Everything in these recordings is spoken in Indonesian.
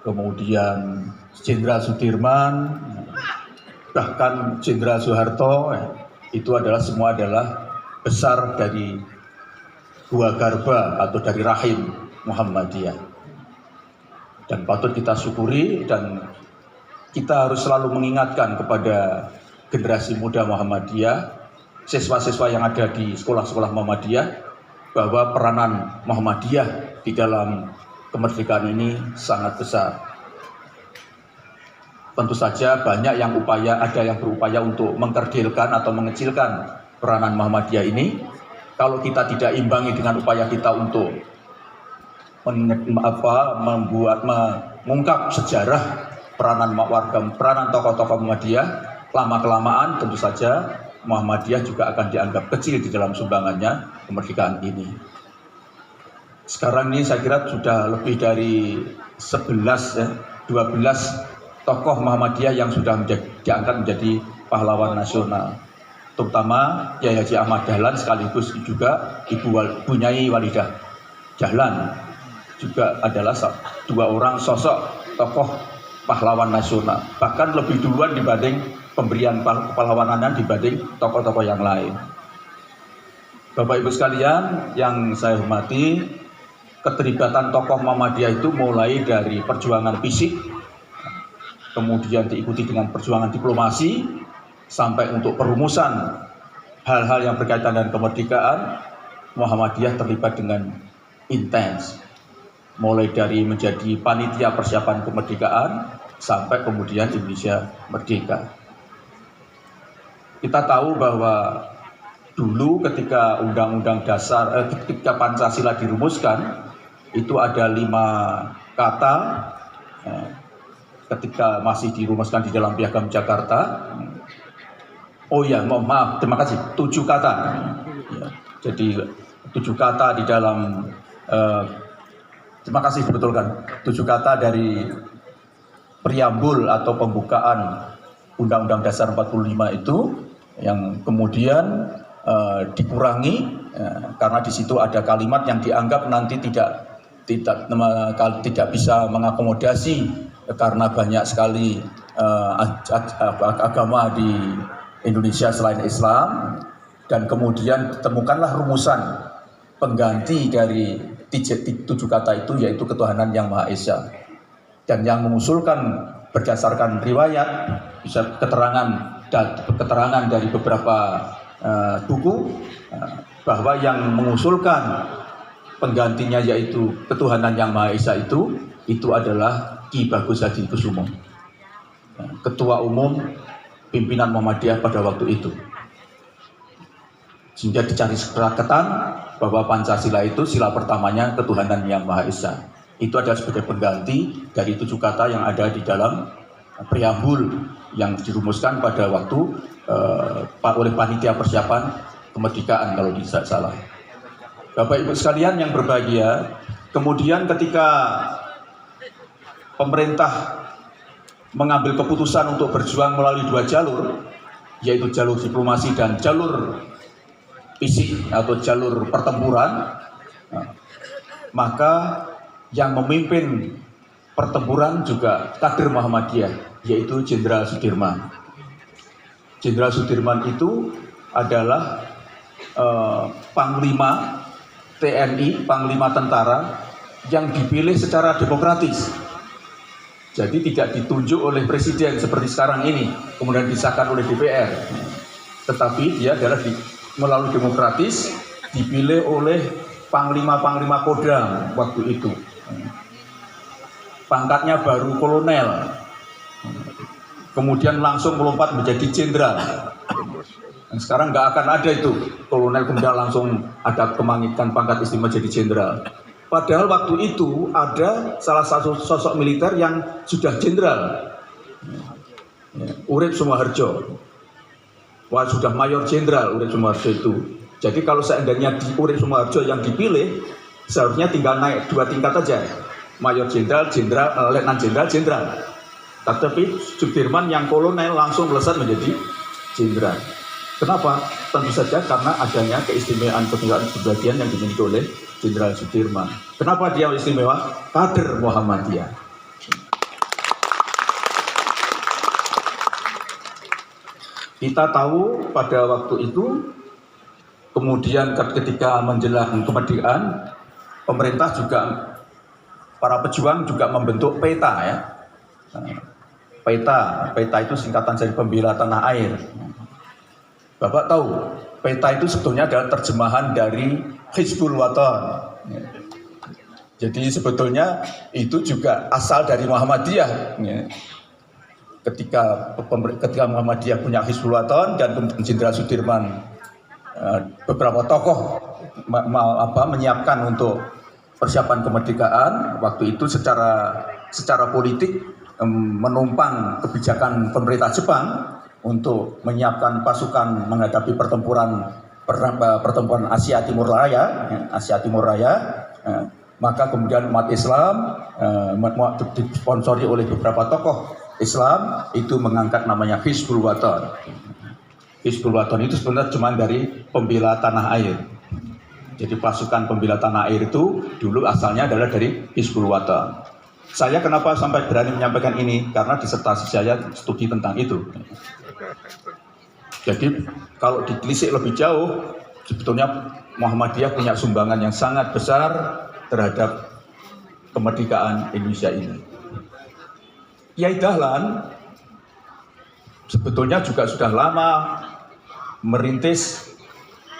kemudian Jenderal Sudirman, bahkan Jenderal Soeharto, itu semua adalah besar dari Gua Garba atau dari rahim Muhammadiyah. Dan patut kita syukuri dan kita harus selalu mengingatkan kepada generasi muda Muhammadiyah, siswa-siswa yang ada di sekolah-sekolah Muhammadiyah, bahwa peranan Muhammadiyah di dalam kemerdekaan ini sangat besar. Tentu saja banyak yang ada yang berupaya untuk mengkerdilkan atau mengecilkan peranan Muhammadiyah ini. Kalau kita tidak imbangi dengan upaya kita untuk mengungkap sejarah peranan tokoh-tokoh Muhammadiyah, lama-kelamaan tentu saja Muhammadiyah juga akan dianggap kecil di dalam sumbangannya kemerdekaan ini. Sekarang ini saya kira sudah lebih dari 12 tokoh Muhammadiyah yang sudah diangkat menjadi pahlawan nasional. Terutama Kiai Haji Ahmad Dahlan sekaligus juga Ibu Nyai Walidah Dahlan juga adalah dua orang sosok tokoh pahlawan nasional. Bahkan lebih duluan dibanding pemberian kepahlawanan dibanding tokoh-tokoh yang lain. Bapak Ibu sekalian yang saya hormati, keterlibatan tokoh Muhammadiyah itu mulai dari perjuangan fisik, kemudian diikuti dengan perjuangan diplomasi, sampai untuk perumusan hal-hal yang berkaitan dengan kemerdekaan. Muhammadiyah terlibat dengan intens, mulai dari menjadi panitia persiapan kemerdekaan sampai kemudian Indonesia merdeka. Kita tahu bahwa dulu ketika Undang-Undang Dasar, ketika Pancasila dirumuskan, itu ada 5 kata. Ketika masih dirumuskan di dalam Piagam Jakarta, terima kasih, 7 kata. Jadi 7 kata di dalam, terima kasih dibetulkan, 7 kata dari preambul atau pembukaan Undang-Undang Dasar 45 itu yang kemudian dikurangi karena di situ ada kalimat yang dianggap nanti tidak bisa mengakomodasi karena banyak sekali agama di Indonesia selain Islam, dan kemudian ditemukanlah rumusan pengganti dari 7 kata itu, yaitu ketuhanan yang Maha Esa. Dan yang mengusulkan berdasarkan riwayat, bisa keterangan dari beberapa buku, bahwa yang mengusulkan penggantinya yaitu ketuhanan yang Maha Esa itu adalah Ki Bagus Hadi Kusumo, Ketua Umum pimpinan Muhammadiyah pada waktu itu. Sehingga dicari kesepakatan bahwa Pancasila itu sila pertamanya ketuhanan yang Maha Esa. Itu adalah sebagai pengganti dari 7 kata yang ada di dalam preambul yang dirumuskan pada waktu oleh panitia persiapan kemerdekaan kalau tidak salah. Bapak Ibu sekalian yang berbahagia, kemudian ketika pemerintah mengambil keputusan untuk berjuang melalui 2 jalur, yaitu jalur diplomasi dan jalur fisik atau jalur pertempuran, maka yang memimpin pertempuran juga kader Muhammadiyah, yaitu Jenderal Sudirman. Jenderal Sudirman itu adalah Panglima TNI, Panglima Tentara yang dipilih secara demokratis. Jadi tidak ditunjuk oleh presiden seperti sekarang ini, kemudian disahkan oleh DPR. Tetapi dia adalah melalui demokratis dipilih oleh Panglima-Panglima Kodam waktu itu. Pangkatnya baru kolonel, kemudian langsung melompat menjadi jenderal. Sekarang nggak akan ada itu, kolonel kemudian langsung ada kemanggitan pangkat istimewa jadi jenderal. Padahal waktu itu ada salah satu sosok militer yang sudah jenderal, Urip Sumoharjo. Wah, sudah mayor jenderal Urip Sumoharjo itu. Jadi kalau seandainya di Urip Sumoharjo yang dipilih, seharusnya tinggal naik 2 tingkat aja, mayor jenderal, letnan jenderal, jenderal. Tetapi Sudirman yang kolonel langsung melesat menjadi jenderal. Kenapa? Tentu saja karena adanya keistimewaan kepribadian yang dimiliki oleh Jenderal Sudirman. Kenapa dia istimewa? Kader Muhammadiyah. Kita tahu pada waktu itu, kemudian ketika menjelang kemerdekaan, pemerintah juga, para pejuang juga membentuk peta ya. Peta itu singkatan dari Pembela Tanah Air. Bapak tahu, peta itu sebetulnya adalah terjemahan dari Hizbul Wathan. Jadi sebetulnya itu juga asal dari Muhammadiyah. Ketika Muhammadiyah punya Hizbul Wathan dan kemudian Jenderal Sudirman, beberapa tokoh menyiapkan untuk persiapan kemerdekaan, waktu itu secara politik menumpang kebijakan pemerintah Jepang untuk menyiapkan pasukan menghadapi pertempuran Asia Timur Raya, maka kemudian umat Islam disponsori oleh beberapa tokoh Islam itu mengangkat namanya Hizbul Wathan. Hizbul Wathan itu sebenarnya cuma dari Pembela Tanah Air. Jadi pasukan Pembela Tanah Air itu dulu asalnya adalah dari Hizbul Wathan. Saya kenapa sampai berani menyampaikan ini? Karena disertasi saya studi tentang itu. Jadi kalau ditelisik lebih jauh, sebetulnya Muhammadiyah punya sumbangan yang sangat besar terhadap kemerdekaan Indonesia ini. Kiai Dahlan sebetulnya juga sudah lama merintis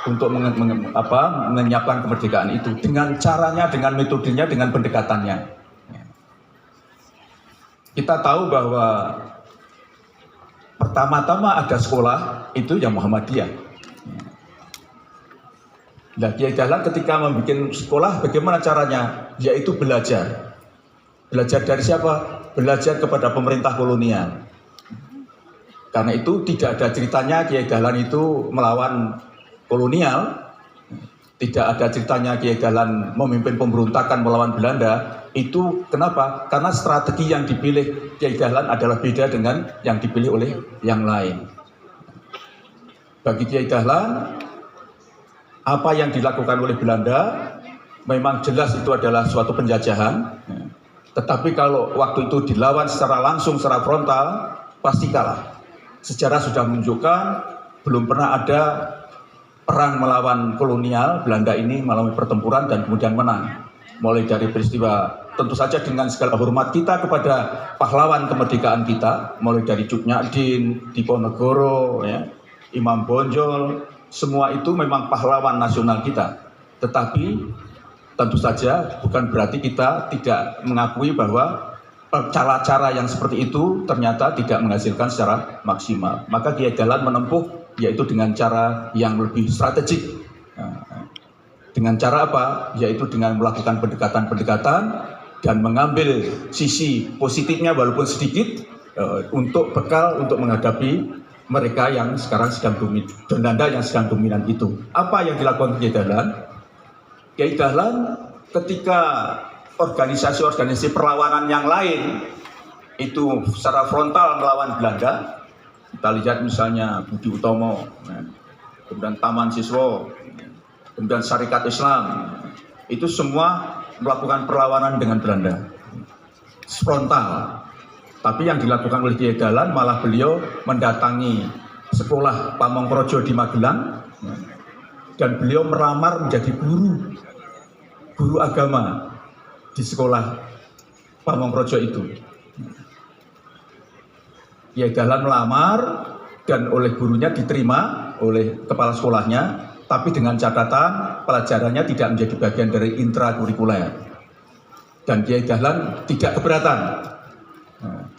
untuk menyiapkan kemerdekaan itu dengan caranya, dengan metodenya, dengan pendekatannya. Kita tahu bahwa pertama-tama ada sekolah itu yang Muhammadiyah. Nah, Kiai Dahlan ketika membuat sekolah, bagaimana caranya? Yaitu belajar. Belajar dari siapa? Belajar kepada pemerintah kolonial. Karena itu tidak ada ceritanya Kiai Dahlan itu melawan kolonial. Tidak ada ceritanya Kiai Dahlan memimpin pemberontakan melawan Belanda. Itu kenapa? Karena strategi yang dipilih Kiai Dahlan adalah beda dengan yang dipilih oleh yang lain. Bagi Kiai Dahlan, apa yang dilakukan oleh Belanda memang jelas itu adalah suatu penjajahan. Tetapi kalau waktu itu dilawan secara langsung, secara frontal, pasti kalah. Sejarah sudah menunjukkan belum pernah ada perang melawan kolonial Belanda ini melalui pertempuran dan kemudian menang. Mulai dari peristiwa, tentu saja dengan segala hormat kita kepada pahlawan kemerdekaan kita, mulai dari Cut Nyak-Dien, Diponegoro, ya, Imam Bonjol, semua itu memang pahlawan nasional kita. Tetapi tentu saja bukan berarti kita tidak mengakui bahwa cara-cara yang seperti itu ternyata tidak menghasilkan secara maksimal. Maka Kiai Dahlan menempuh yaitu dengan cara yang lebih strategik. Dengan cara apa? Yaitu dengan melakukan pendekatan-pendekatan dan mengambil sisi positifnya walaupun sedikit untuk bekal untuk menghadapi mereka yang sekarang sedang dominan, Belanda yang sedang dominan itu. Apa yang dilakukan Kiai Dahlan? Kiai Dahlan ketika organisasi-organisasi perlawanan yang lain itu secara frontal melawan Belanda, kita lihat misalnya Budi Utomo, kemudian Taman Siswa, kemudian Syarikat Islam, itu semua melakukan perlawanan dengan Belanda frontal. Tapi yang dilakukan oleh Kiai Dahlan malah beliau mendatangi sekolah Pamongprojo di Magelang dan beliau melamar menjadi guru agama di sekolah Pamongprojo itu. Kiai Dahlan melamar dan oleh gurunya diterima oleh kepala sekolahnya, tapi dengan catatan pelajarannya tidak menjadi bagian dari intrakurikuler. Dan Kiai Dahlan tidak keberatan.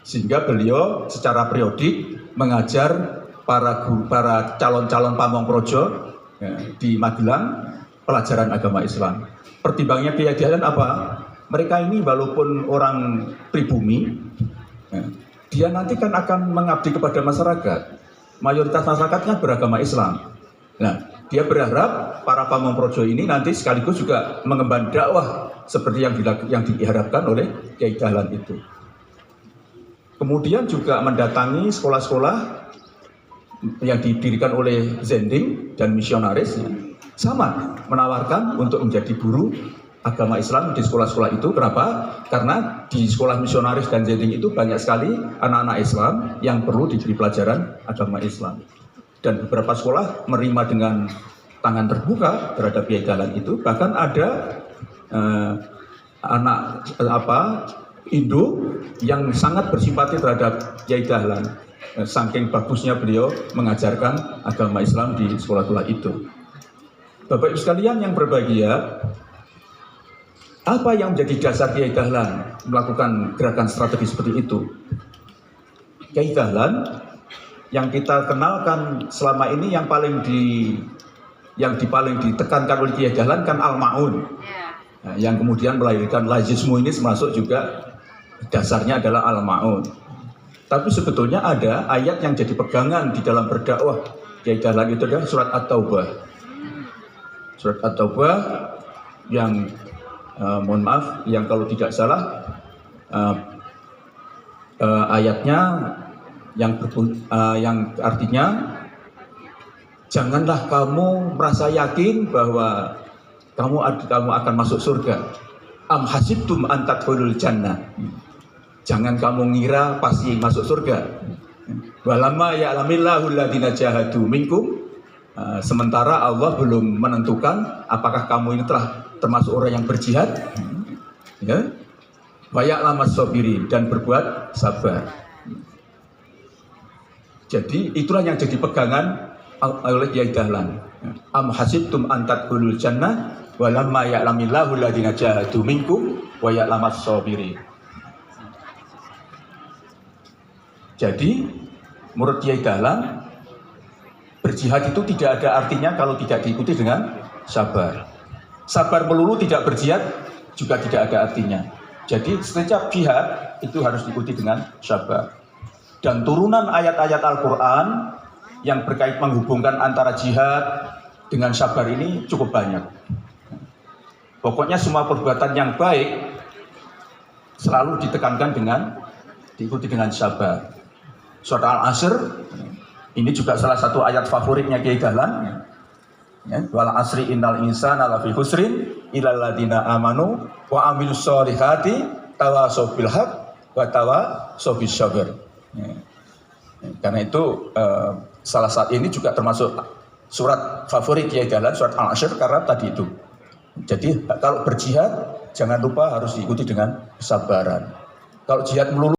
Sehingga beliau secara periodik mengajar para calon-calon Pamongprojo di Magelang pelajaran agama Islam. Pertimbangannya Kiai Dahlan apa? Mereka ini walaupun orang pribumi, dia nanti kan akan mengabdi kepada masyarakat. Mayoritas masyarakatnya beragama Islam. Nah, dia berharap para Pamongprojo ini nanti sekaligus juga mengemban dakwah seperti yang diharapkan oleh Kiai Dahlan itu. Kemudian juga mendatangi sekolah-sekolah yang didirikan oleh Zending dan misionaris, sama menawarkan untuk menjadi guru agama Islam di sekolah-sekolah itu. Kenapa? Karena di sekolah misionaris dan Zending itu banyak sekali anak-anak Islam yang perlu diberi pelajaran agama Islam. dan beberapa sekolah menerima dengan tangan terbuka terhadap Kiai Dahlan itu. Bahkan ada Indo yang sangat bersimpati terhadap Kiai Dahlan, saking bagusnya beliau mengajarkan agama Islam di sekolah-sekolah itu. Bapak Ibu sekalian yang berbahagia, apa yang menjadi dasar Kiai Dahlan melakukan gerakan strategi seperti itu? Kiai Dahlan yang kita kenalkan selama ini yang paling ditekankan oleh Kiai Dahlan kan Al-Ma'un. Nah, yang kemudian melahirkan lazisme ini termasuk juga dasarnya adalah Al-Ma'un. Tapi sebetulnya ada ayat yang jadi pegangan di dalam berdakwah Kiai Dahlan itu adalah surat At-Taubah. Surat At-Taubah yang mohon maaf, yang kalau tidak salah ayatnya yang artinya janganlah kamu merasa yakin bahwa kamu akan masuk surga. Am hasibtum an tadkhulul jannah. Jangan kamu ngira pasti masuk surga. Walamma ya'lamillahu alladziina jahadu minkum. Sementara Allah belum menentukan apakah kamu ini telah termasuk orang yang berjihad, ya, wa ya'lamas sabirin, dan berbuat sabar. Jadi itulah yang jadi pegangan oleh Kiai Dahlan. Am hasibtum an tadkhulul jannah walamma ya'lamillahu alladziina jahadu minkum wa ya'lamas sabirin. Jadi menurut Kiai Dahlan, berjihad itu tidak ada artinya kalau tidak diikuti dengan sabar. Sabar melulu tidak berjihad juga tidak ada artinya. Jadi setiap jihad itu harus diikuti dengan sabar. Dan turunan ayat-ayat Al-Quran yang berkait menghubungkan antara jihad dengan sabar ini cukup banyak. Pokoknya semua perbuatan yang baik selalu ditekankan dengan diikuti dengan sabar. Surat Al-Asr ini juga salah satu ayat favoritnya Kiai Dahlan. Ya, wal asri innal insana lafi khusrin illal ladzina amanu wa amilus solihati tawassaw bil haqq wa tawassaw bis sabr. Ya. Karena itu salah satu ini juga termasuk surat favorit Kiai Dahlan, surat Al-Asr, karena tadi itu. Jadi kalau berjihad jangan lupa harus diikuti dengan kesabaran. Kalau jihad melulu